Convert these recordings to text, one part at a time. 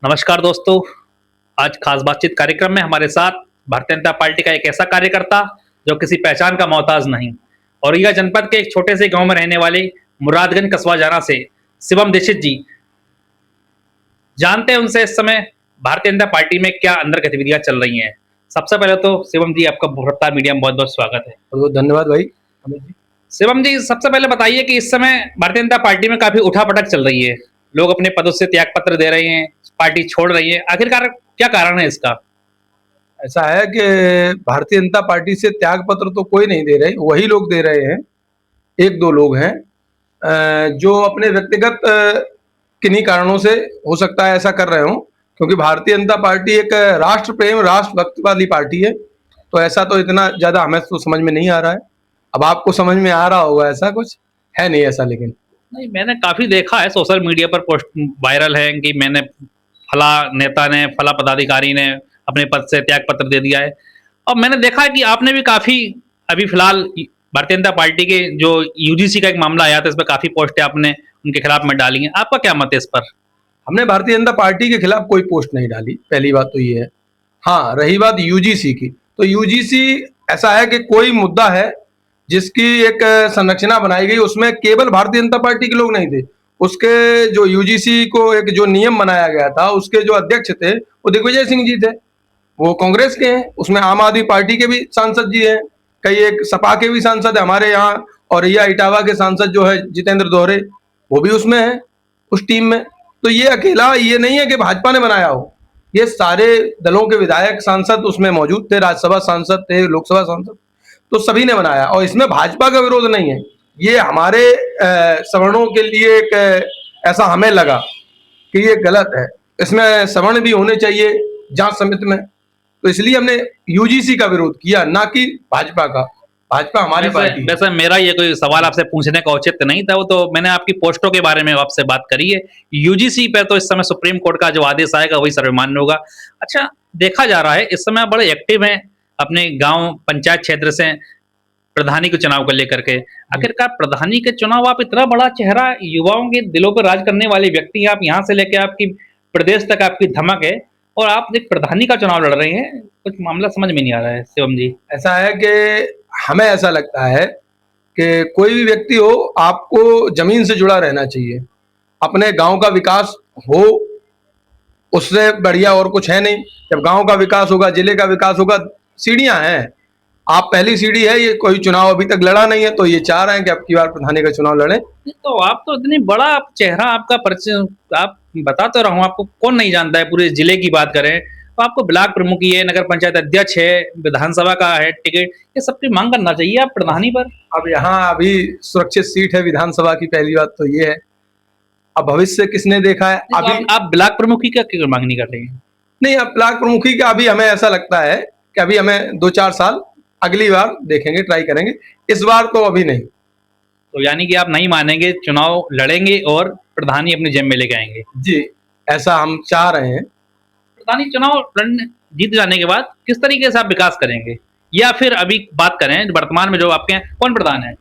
नमस्कार दोस्तों। आज खास बातचीत कार्यक्रम में हमारे साथ भारतीय जनता पार्टी का एक ऐसा कार्यकर्ता जो किसी पहचान का मोहताज नहीं और रीवा जनपद के एक छोटे से गांव में रहने वाले मुरादगंज कस्बा जाना से शिवम दीक्षित जी। जानते हैं उनसे इस समय भारतीय जनता पार्टी में क्या अंदर गतिविधियां चल रही हैं। सबसे पहले तो शिवम जी, आपका भरतार मीडिया में बहुत बहुत स्वागत है। बहुत धन्यवाद भाई अमित जी। शिवम जी, सबसे पहले बताइए कि इस समय भारतीय जनता पार्टी में काफी उठापटक चल रही है, लोग अपने पदों से त्यागपत्र दे रहे हैं, पार्टी छोड़ रही है, आखिरकार क्या कारण है इसका? ऐसा है कि भारतीय जनता पार्टी से त्याग पत्र तो कोई नहीं दे रहे, वही लोग दे रहे हैं। एक दो लोग हैं जो अपने व्यक्तिगत किन्हीं कारणों से हो सकता है ऐसा कर रहे हो, क्योंकि भारतीय जनता पार्टी एक राष्ट्र प्रेम राष्ट्रभक्ति वाली पार्टी है। तो ऐसा तो इतना ज्यादा हमें तो समझ में नहीं आ रहा है। अब आपको समझ में आ रहा होगा, ऐसा कुछ है नहीं ऐसा। लेकिन नहीं, मैंने काफी देखा है, सोशल मीडिया पर पोस्ट वायरल है कि मैंने फला नेता ने, फला पदाधिकारी ने अपने पद से त्याग पत्र दे दिया है। और मैंने देखा है कि आपने भी काफी अभी फिलहाल भारतीय जनता पार्टी के जो यूजीसी का एक मामला आया था, इस पर काफी पोस्टें आपने उनके खिलाफ में डाली हैं। आपका क्या मत है इस पर? हमने भारतीय जनता पार्टी के खिलाफ कोई पोस्ट नहीं डाली, पहली बात तो ये है। हाँ, रही बात यूजीसी की, तो यूजीसी ऐसा है कि कोई मुद्दा है जिसकी एक संरचना बनाई गई, उसमें केवल भारतीय जनता पार्टी के लोग नहीं थे। उसके जो यूजीसी को एक जो नियम बनाया गया था, उसके जो अध्यक्ष थे वो दिग्विजय सिंह जी थे, वो कांग्रेस के हैं। उसमें आम आदमी पार्टी के भी सांसद जी हैं, कई एक सपा के भी सांसद है हमारे यहाँ, और रिया इटावा के सांसद जो है जितेंद्र दोहरे, वो भी उसमें है, उस टीम में। तो ये अकेला ये नहीं है कि भाजपा ने बनाया हो, ये सारे दलों के विधायक सांसद उसमें मौजूद थे, राज्यसभा सांसद थे, लोकसभा सांसद, तो सभी ने बनाया। और इसमें भाजपा का विरोध नहीं है, ये हमारे सवर्णों के लिए एक ऐसा हमें लगा कि ये गलत है, इसमें सवर्ण भी होने चाहिए जांच समिति में, तो इसलिए हमने यूजीसी का विरोध किया, ना कि भाजपा का। भाजपा हमारी पार्टी। वैसे मेरा ये कोई सवाल आपसे पूछने का औचित्य नहीं था, वो तो मैंने आपकी पोस्टों के बारे में आपसे बात करी है। यूजीसी पे तो इस समय सुप्रीम कोर्ट का जो आदेश आएगा वही सर्वमान्य होगा। अच्छा, देखा जा रहा है इस समय आप बड़े एक्टिव हैं अपने गांव पंचायत क्षेत्र से प्रधानी के चुनाव को लेकर के। आखिरकार प्रधानी के चुनाव, आप इतना बड़ा चेहरा, युवाओं के दिलों पर राज करने वाले व्यक्ति, आप यहाँ से लेकर आपकी प्रदेश तक आपकी धमक है और आप एक प्रधानी का चुनाव लड़ रहे हैं, कुछ मामला समझ में नहीं आ रहा है शिवम जी। ऐसा है कि हमें ऐसा लगता है कि कोई भी व्यक्ति हो, आपको जमीन से जुड़ा रहना चाहिए, अपने गांव का विकास हो, उससे बढ़िया और कुछ है नहीं। जब गांव का विकास होगा, जिले का विकास होगा, सीढ़ियां हैं, आप पहली सीढ़ी है। ये कोई चुनाव अभी तक लड़ा नहीं है, तो ये चाह रहे हैं कि अब की बार प्रधानी का चुनाव लड़े। तो आप तो इतनी बड़ा चेहरा, आपका परिचय, आप बताते रहो, आपको कौन नहीं जानता है। पूरे जिले की बात करें तो आपको ब्लॉक प्रमुख ही है, नगर पंचायत अध्यक्ष है, विधानसभा का है टिकट, ये सबकी मांग करना चाहिए आप प्रधानी पर। अब यहाँ अभी सुरक्षित सीट है विधानसभा की, पहली बात तो ये है। अब भविष्य किसने देखा है तो अभी। आप ब्लॉक प्रमुख ही क्या क्यों मांग नहीं कर रहे हैं? नहीं, अब ब्लॉक प्रमुखी का अभी हमें ऐसा लगता है कि अभी हमें 2-4 साल अगली बार देखेंगे, ट्राई करेंगे, इस बार तो अभी नहीं। तो यानी कि आप नहीं मानेंगे, चुनाव लड़ेंगे और प्रधानी अपने जेब में लेके आएंगे? जी, ऐसा हम चाह रहे हैं। प्रधानी चुनाव लड़ने जीत जाने के बाद किस तरीके से आप विकास करेंगे, या फिर अभी बात करें वर्तमान में जो आपके यहाँ कौन प्रधान है?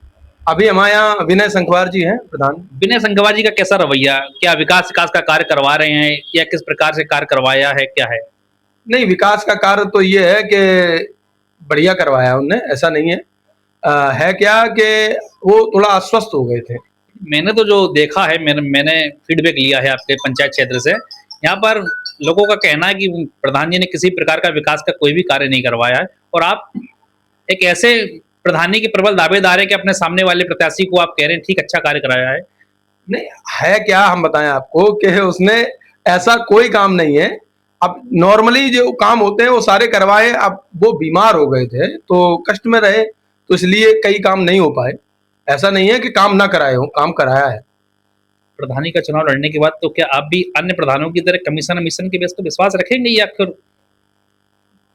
अभी हमारे यहाँ विनय संखवार जी हैं प्रधान। विनय संघवा जी का कैसा रवैया, क्या विकास विकास का कार्य करवा रहे हैं या किस प्रकार से कार्य करवाया है, क्या है? नहीं, विकास का कार्य तो ये है कि बढ़िया करवाया उनने, ऐसा नहीं है। है क्या कि वो थोड़ा अस्वस्थ हो गए थे। मैंने तो जो देखा है, मैंने फीडबैक लिया है आपके पंचायत क्षेत्र से, यहाँ पर लोगों का कहना है कि प्रधान जी ने किसी प्रकार का विकास का कोई भी कार्य नहीं करवाया है, और आप एक ऐसे प्रधानी के प्रबल दावेदार है कि अपने सामने वाले प्रत्याशी को आप कह रहे हैं ठीक अच्छा कार्य कराया है। नहीं है क्या, हम बताएं आपको कि उसने ऐसा कोई काम नहीं है। अब नॉर्मली जो काम होते हैं वो सारे करवाए, अब वो बीमार हो गए थे तो कष्ट में रहे, तो इसलिए कई काम नहीं हो पाए। ऐसा नहीं है कि काम ना कराए हो, काम कराया है। प्रधानी का चुनाव लड़ने के बाद तो क्या आप भी अन्य प्रधानों की तरह कमीशन मिशन के बेस पर विश्वास रखेंगे, या फिर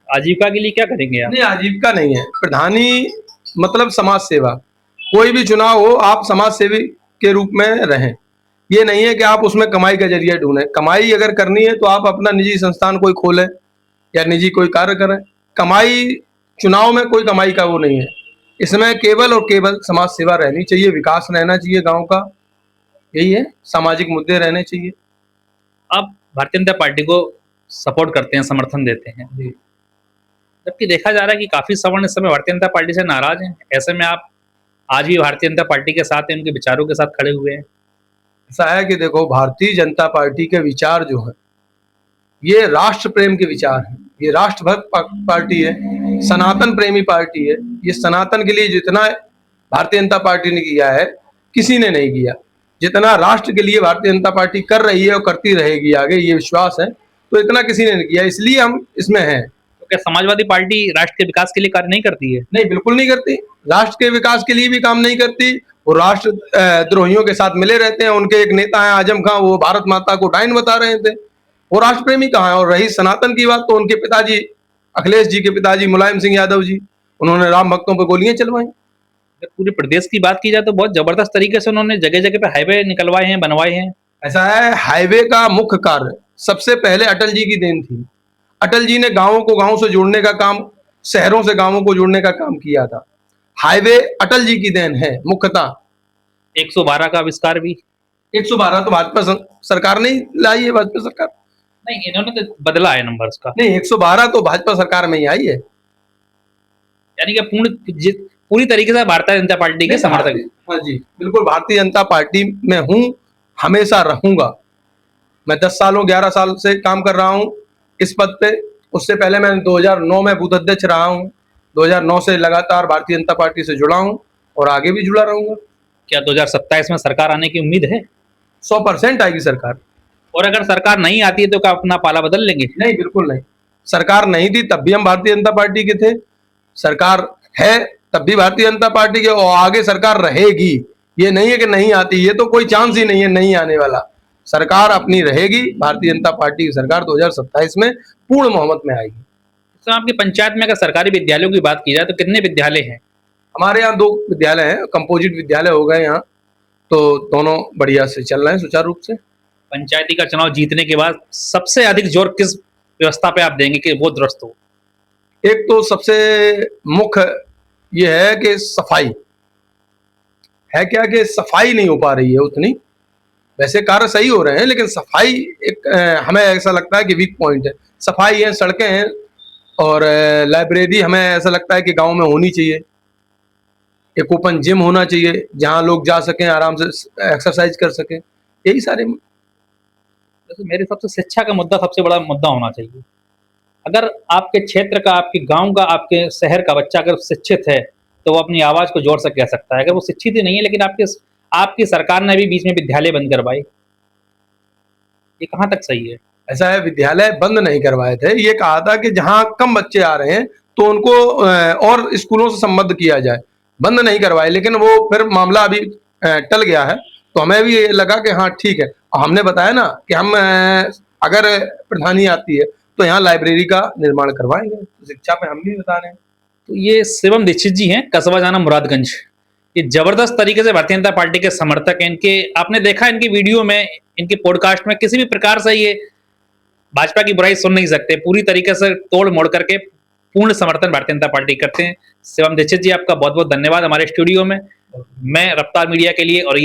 आजीविका के लिए क्या करेंगे आप? नहीं, आजीविका नहीं है प्रधानी, मतलब समाज सेवा। कोई भी चुनाव हो, आप समाज सेवी के रूप में रहें। ये नहीं है कि आप उसमें कमाई का जरिया ढूंढें। कमाई अगर करनी है तो आप अपना निजी संस्थान कोई खोलें या निजी कोई कार्य करें। कमाई, चुनाव में कोई कमाई का वो नहीं है। इसमें केवल और केवल समाज सेवा रहनी चाहिए, विकास रहना चाहिए गांव का, यही है, सामाजिक मुद्दे रहने चाहिए। अब भारतीय जनता पार्टी को सपोर्ट करते हैं, समर्थन देते हैं। जी। जबकि देखा जा रहा है कि काफ़ी सवर्ण इस समय भारतीय जनता पार्टी से नाराज़ हैं। ऐसे में आप आज भी भारतीय जनता पार्टी के साथ हैं, उनके विचारों के साथ खड़े हुए हैं। ऐसा है कि देखो, भारतीय जनता पार्टी के विचार जो हैं, ये राष्ट्र प्रेम के विचार हैं। ये राष्ट्रभक्त पार्टी है, सनातन प्रेमी पार्टी है। ये सनातन के लिए जितना भारतीय जनता पार्टी ने किया है, किसी ने नहीं किया। जितना राष्ट्र के लिए भारतीय जनता पार्टी कर रही है और करती रहेगी आगे, ये विश्वास है, तो इतना किसी ने नहीं किया, इसलिए हम इसमें हैं। तो क्या समाजवादी पार्टी राष्ट्र के विकास के लिए कार्य नहीं करती है? नहीं, बिल्कुल नहीं करती। राष्ट्र के विकास के लिए भी काम नहीं करती। वो राष्ट्र द्रोहियों के साथ मिले रहते हैं। उनके एक नेता हैं आजम खां, वो भारत माता को डायन बता रहे थे। वो राष्ट्र प्रेमी कहाँ है? और रही सनातन की बात, तो उनके पिताजी, अखिलेश जी के पिताजी मुलायम सिंह यादव जी, उन्होंने राम भक्तों पर गोलियां चलवाई। अगर पूरे प्रदेश की बात की जाए तो बहुत जबरदस्त तरीके से उन्होंने जगह-जगह पे हाईवे निकलवाए हैं, बनवाए हैं। ऐसा है, हाईवे का मुख्य कार्य सबसे पहले अटल जी की देन थी। अटल जी ने गांवों को गांव से जोड़ने का काम, शहरों से गांवों को जोड़ने का काम किया था। हाईवे अटल जी की देन है मुख्यतः। 112 का आविष्कार भी। 112 तो भाजपा सरकार ने ही लाई है, भाजपा सरकार। नहीं, इन्होंने तो बदला है नंबर्स का। नहीं, 112 तो भाजपा सरकार में ही आई है। यानी कि पूरी तरीके से भारतीय जनता पार्टी के समर्थक हैं। हाँ जी, बिल्कुल भारतीय जनता पार्टी में हूँ, हमेशा रहूंगा। मैं 10 सालों 11 साल से काम कर रहा हूँ इस पद पे। उससे पहले मैं 2009 में बूथ अध्यक्ष रहा हूँ। 2009 से लगातार भारतीय जनता पार्टी से जुड़ा हूँ और आगे भी जुड़ा रहूंगा। क्या 2027 में सरकार आने की उम्मीद है? 100% आएगी सरकार। और अगर सरकार नहीं आती है तो क्या अपना पाला बदल लेंगे? नहीं, बिल्कुल नहीं। सरकार नहीं थी तब भी हम भारतीय जनता पार्टी के थे, सरकार है तब भी भारतीय जनता पार्टी के, और आगे सरकार रहेगी। ये नहीं है कि नहीं आती, ये तो कोई चांस ही नहीं है नहीं आने वाला। सरकार अपनी रहेगी। भारतीय जनता पार्टी की सरकार 2027 में पूर्ण बहुमत में आएगी। तो आपकी पंचायत में अगर सरकारी विद्यालयों की बात की जाए तो कितने विद्यालय हैं? हमारे यहाँ 2 विद्यालय हैं, कंपोजिट विद्यालय हो गए यहाँ, तो दोनों बढ़िया से चल रहे हैं सुचारू रूप से। पंचायती का चुनाव जीतने के बाद सबसे अधिक जोर किस व्यवस्था पे आप देंगे कि वो दुरुस्त हो? एक तो सबसे मुख्य ये है कि सफाई है, क्या कि सफाई नहीं हो पा रही है उतनी। वैसे कार्य सही हो रहे हैं, लेकिन सफाई एक हमें ऐसा लगता है कि वीक पॉइंट है। सफाई है, सड़कें हैं, और लाइब्रेरी हमें ऐसा लगता है कि गांव में होनी चाहिए। एक ओपन जिम होना चाहिए जहां लोग जा सकें, आराम से एक्सरसाइज कर सकें। यही सारे। जैसे मेरे हिसाब से शिक्षा का मुद्दा सबसे बड़ा मुद्दा होना चाहिए। अगर आपके क्षेत्र का, आपके गांव का, आपके शहर का बच्चा अगर शिक्षित है तो वो अपनी आवाज़ को जोर से कह सकता है। अगर वो शिक्षित ही नहीं है, लेकिन आपकी सरकार ने भी बीच में विद्यालय बंद करवाए, ये कहाँ तक सही है? ऐसा है, विद्यालय बंद नहीं करवाए थे। ये कहा था कि जहां कम बच्चे आ रहे हैं तो उनको और स्कूलों से संबद्ध किया जाए। बंद नहीं करवाए, लेकिन वो फिर मामला अभी टल गया है, तो हमें भी ये लगा कि हाँ ठीक है। और हमने बताया ना कि हम अगर प्रधानी आती है तो यहाँ लाइब्रेरी का निर्माण करवाएंगे। तो शिक्षा पे हम भी बता रहे हैं। तो ये शिवम दीक्षित जी हैं, कस्बा जाना मुरादगंज। ये जबरदस्त तरीके से भारतीय जनता पार्टी के समर्थक हैं। इनके आपने देखा इनकी वीडियो में, इनके पॉडकास्ट में किसी भी प्रकार से ये भाजपा की बुराई सुन नहीं सकते। पूरी तरीके से तोड़ मोड़ करके पूर्ण समर्थन भारतीय जनता पार्टी करते हैं। शिवम दीक्षित जी, आपका बहुत बहुत धन्यवाद हमारे स्टूडियो में। मैं रफ्तार मीडिया के लिए और